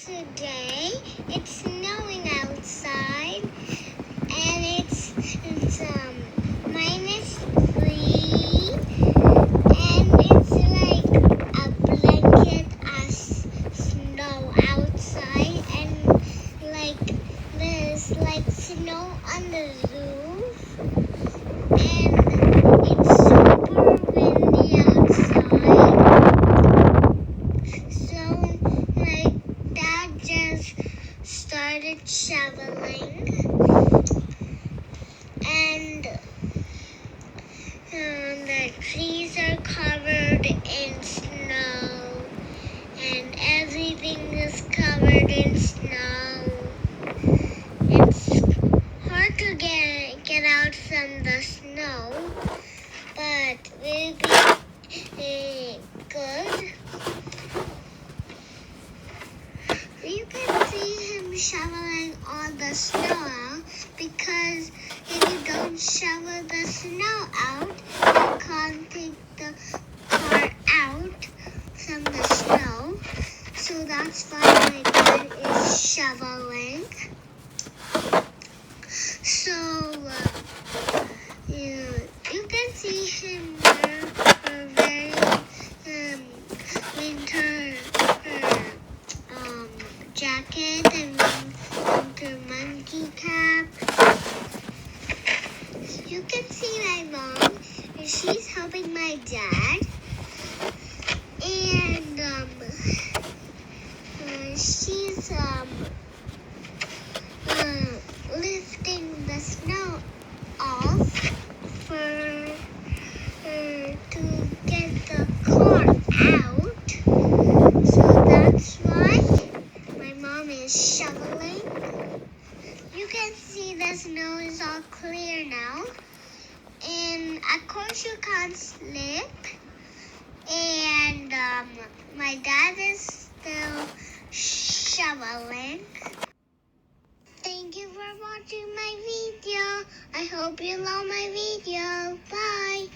today it's snowing outside, and it's -3, and it's like a blanket of snow outside, and like there's like snow on the roof, and it's super windy outside. So my dad just started shoveling, and the trees are covered in snow, and everything is covered in snow. It's hard to get out from the snow, but we'll be good. You can see him shoveling all the snow out, because if you don't shovel the snow out, you can't take the car out from the snow. So that's why my dad is shoveling. So you can see him wearing winter jacket and winter monkey cap. You can see my mom, and she's helping my dad, and she's lifting the snow off for to get the car out. So that's why my mom is shoveling. You can see the snow is all clear now, and of course you can't slip. And my dad is still shoveling. Thank you for watching my video. I hope you love my video. Bye.